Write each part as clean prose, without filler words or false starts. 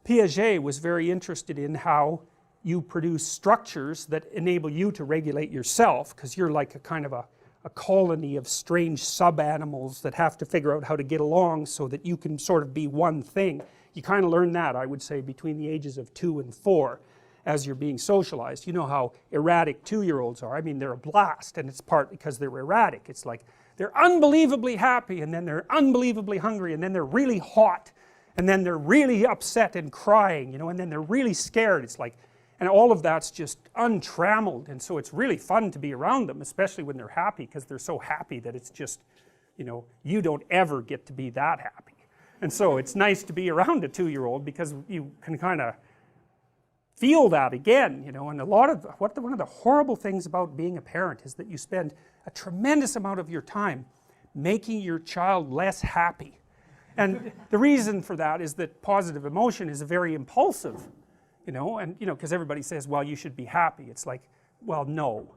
Piaget was very interested in how you produce structures that enable you to regulate yourself, because you're like a kind of a colony of strange sub-animals that have to figure out how to get along so that you can sort of be one thing. You kind of learn that, I would say, between the ages of 2 and 4 as you're being socialized. You know how erratic 2-year-olds are. I mean, they're a blast, and it's partly because they're erratic. It's like they're unbelievably happy, and then they're unbelievably hungry, and then they're really hot, and then they're really upset and crying, you know, and then they're really scared. It's like, and all of that's just untrammeled, and so it's really fun to be around them, especially when they're happy, because they're so happy that it's just, you know, you don't ever get to be that happy. And so it's nice to be around a 2-year-old because you can kind of feel that again, you know. And one of the horrible things about being a parent is that you spend a tremendous amount of your time making your child less happy. And the reason for that is that positive emotion is very impulsive, you know, and you know, because everybody says, well, you should be happy. It's like, well, no,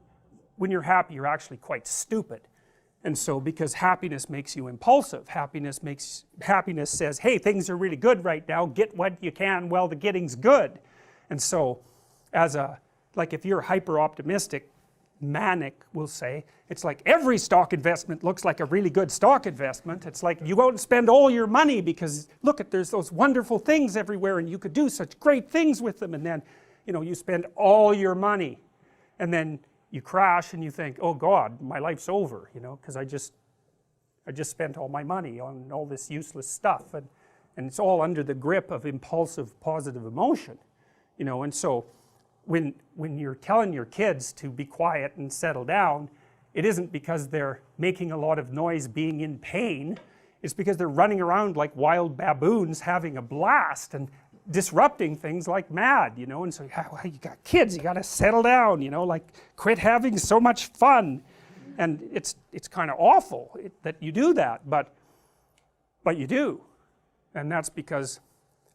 when you're happy you're actually quite stupid. And so because happiness makes you impulsive, happiness says, hey, things are really good right now, get what you can while the getting's good. And so like if you're hyper optimistic, manic, we'll say, it's like every stock investment looks like a really good stock investment. It's like you go out and spend all your money because look, there's those wonderful things everywhere and you could do such great things with them, and then, you know, you spend all your money and then you crash and you think, oh God, my life's over, you know, because I just spent all my money on all this useless stuff, and it's all under the grip of impulsive positive emotion, you know. And so when you're telling your kids to be quiet and settle down, it isn't because they're making a lot of noise being in pain, it's because they're running around like wild baboons having a blast and disrupting things like mad, you know. And so you got kids, you got to settle down, you know, like quit having so much fun. And it's kind of awful that you do that, but you do. And that's because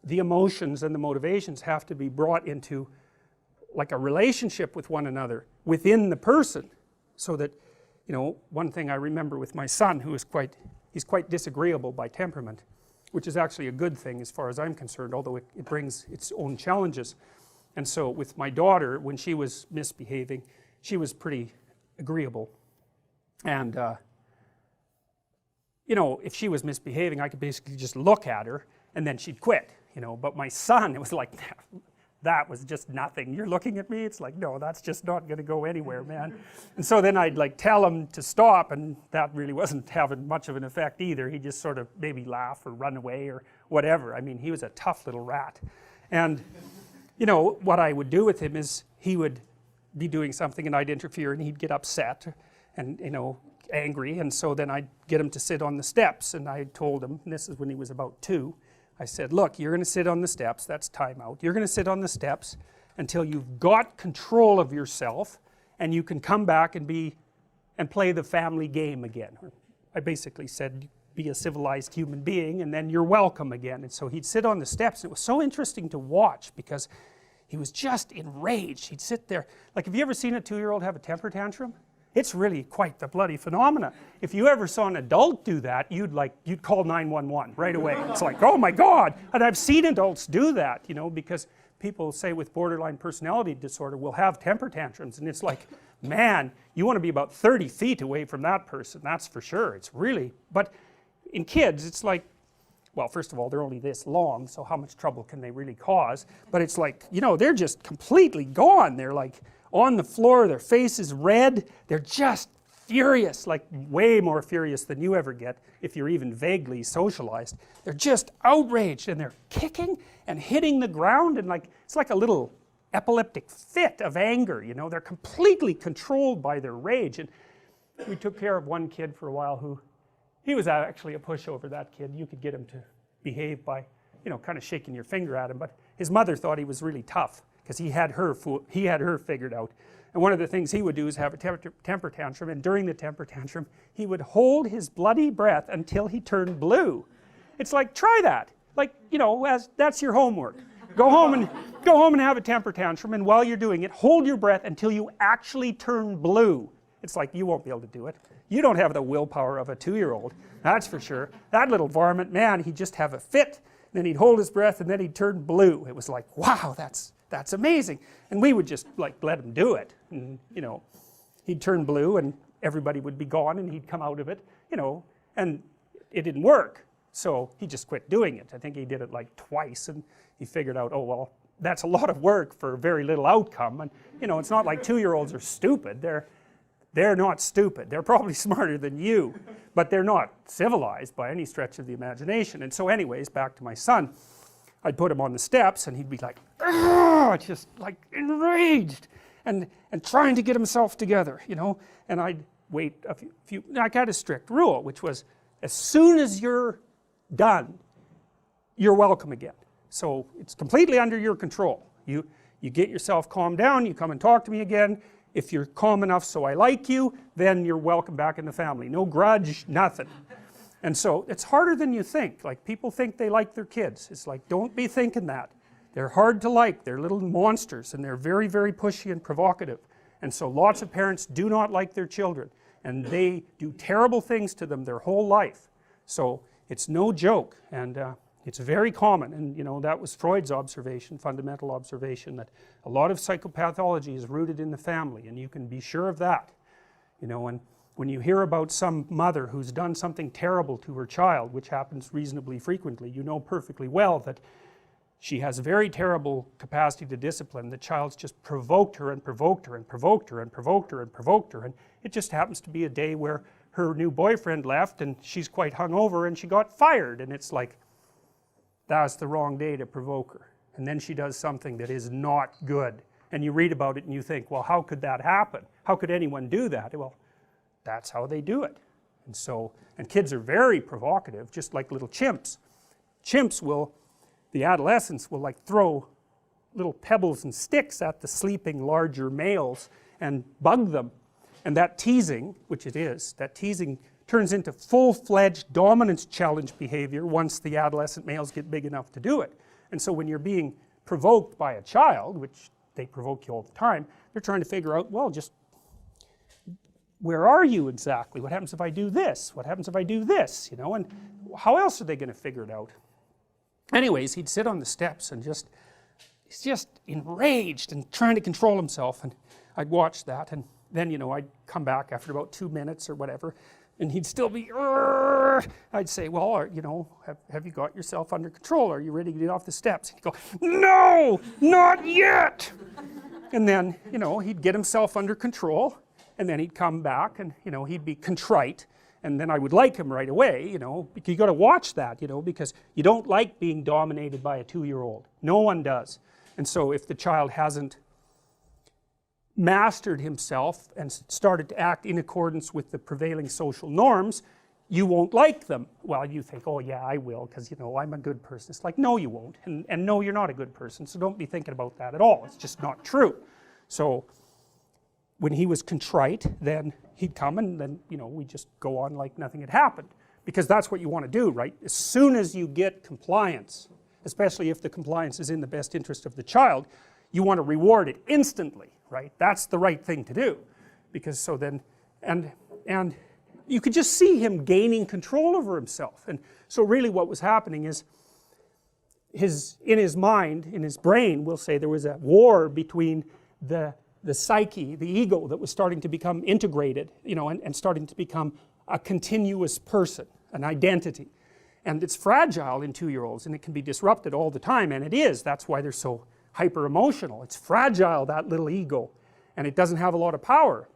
the emotions and the motivations have to be brought into like a relationship with one another within the person, so that, you know, one thing I remember with my son, who is he's quite disagreeable by temperament, which is actually a good thing as far as I'm concerned, although it brings its own challenges. And so with my daughter, when she was misbehaving, she was pretty agreeable, and you know, if she was misbehaving I could basically just look at her and then she'd quit, you know. But my son, it was like, that was just nothing. You're looking at me? It's like, no, that's just not going to go anywhere, man. And so then I'd like tell him to stop, and that really wasn't having much of an effect either. He'd just sort of maybe laugh or run away or whatever. I mean, he was a tough little rat. And you know, what I would do with him is he would be doing something and I'd interfere and he'd get upset and, you know, angry, and so then I'd get him to sit on the steps, and I told him, and this is when he was about 2, I said, look, you're going to sit on the steps, that's time out. You're going to sit on the steps until you've got control of yourself and you can come back and play the family game again. I basically said, be a civilized human being and then you're welcome again. And so he'd sit on the steps. It was so interesting to watch because he was just enraged. He'd sit there. Like, have you ever seen a 2-year-old have a temper tantrum? It's really quite the bloody phenomena. If you ever saw an adult do that, you'd call 911 right away. It's like, oh my God. And I've seen adults do that, you know, because people say with borderline personality disorder will have temper tantrums, and it's like, man, you want to be about 30 feet away from that person, that's for sure. It's really, but in kids it's like, well, first of all, they're only this long, so how much trouble can they really cause? But it's like, you know, they're just completely gone. They're like on the floor, their face is red, they're just furious, like way more furious than you ever get if you're even vaguely socialized. They're just outraged, and they're kicking and hitting the ground, and like, it's like a little epileptic fit of anger, you know. They're completely controlled by their rage. And we took care of one kid for a while who, he was actually a pushover, that kid. You could get him to behave by, you know, kind of shaking your finger at him, but his mother thought he was really tough because he had her figured out. And one of the things he would do is have a temper tantrum, and during the temper tantrum he would hold his bloody breath until he turned blue. It's like, try that, like, you know, that's your homework. Go home and have a temper tantrum, and while you're doing it, hold your breath until you actually turn blue. It's like, you won't be able to do it. You don't have the willpower of a 2-year-old, that's for sure. That little varmint, man, he'd just have a fit. then he'd hold his breath, and then he'd turn blue. It was like, wow, that's amazing. And we would just like let him do it, and you know, he'd turn blue and everybody would be gone and he'd come out of it, you know, and it didn't work, so he just quit doing it. I think he did it like twice, and he figured out, oh well, that's a lot of work for very little outcome. And you know, it's not like 2-year-olds are stupid. They're not stupid. They're probably smarter than you, but they're not civilized by any stretch of the imagination. And so anyways, back to my son, I'd put him on the steps and he'd be like, just like enraged and trying to get himself together, you know. And I'd wait a few, I had a strict rule, which was as soon as you're done, you're welcome again. So it's completely under your control. You get yourself calmed down, you come and talk to me again. If you're calm enough so I like you, then you're welcome back in the family. No grudge, nothing. And so it's harder than you think. Like, people think they like their kids. It's like, don't be thinking that. They're hard to like. They're little monsters, and they're very, very pushy and provocative. And so lots of parents do not like their children, and they do terrible things to them their whole life. So it's no joke, and it's very common. And you know, that was Freud's observation, fundamental observation, that a lot of psychopathology is rooted in the family, and you can be sure of that. You know, and when you hear about some mother who's done something terrible to her child, which happens reasonably frequently, you know perfectly well that she has very terrible capacity to discipline. The child's just provoked her and provoked her and provoked her and provoked her and provoked her, and it just happens to be a day where her new boyfriend left and she's quite hungover and she got fired, and it's like, that's the wrong day to provoke her. And then she does something that is not good, and you read about it and you think, well, how could that happen? How could anyone do that? Well, that's how they do it. And so, and kids are very provocative, just like little chimps. Chimps will, the adolescents will like throw little pebbles and sticks at the sleeping larger males and bug them. And that teasing, which it is, that teasing turns into full-fledged dominance challenge behavior once the adolescent males get big enough to do it. And so when you're being provoked by a child, which they provoke you all the time, they're trying to figure out, well, just where are you exactly? What happens if I do this? What happens if I do this? You know, and how else are they going to figure it out? Anyways, he'd sit on the steps and he's just enraged and trying to control himself, and I'd watch that, and then, you know, I'd come back after about 2 minutes or whatever, and he'd still be, I'd say, well, you know, have you got yourself under control? Are you ready to get off the steps? He'd go, no, not yet. And then, you know, he'd get himself under control, and then he'd come back and, you know, he'd be contrite, and then I would like him right away, you know. You got to watch that, you know, because you don't like being dominated by a 2-year-old. No one does. And so if the child hasn't mastered himself and started to act in accordance with the prevailing social norms, you won't like them. Well, you think, oh yeah, I will, because, you know, I'm a good person. It's like, no, you won't, and no, you're not a good person, so don't be thinking about that at all. It's just not true. So when he was contrite, then he'd come, and then, you know, we just go on like nothing had happened, because that's what you want to do, right? As soon as you get compliance, especially if the compliance is in the best interest of the child, you want to reward it instantly, right? That's the right thing to do, because so then, and you could just see him gaining control over himself. And so really what was happening is in his mind, in his brain, we'll say, there was a war between the psyche, the ego, that was starting to become integrated, you know, and starting to become a continuous person, an identity. And it's fragile in 2-year-olds, and it can be disrupted all the time, and it is. That's why they're so hyper emotional. It's fragile, that little ego, and it doesn't have a lot of power.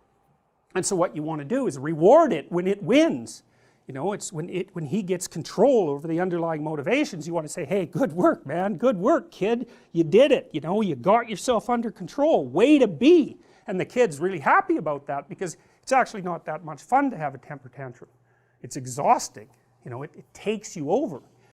And so what you want to do is reward it when it wins. You know, it's when he gets control over the underlying motivations, you want to say, hey, good work, man, good work, kid, you did it, you know, you got yourself under control, way to be. And the kid's really happy about that, because it's actually not that much fun to have a temper tantrum. It's exhausting, you know, it takes you over.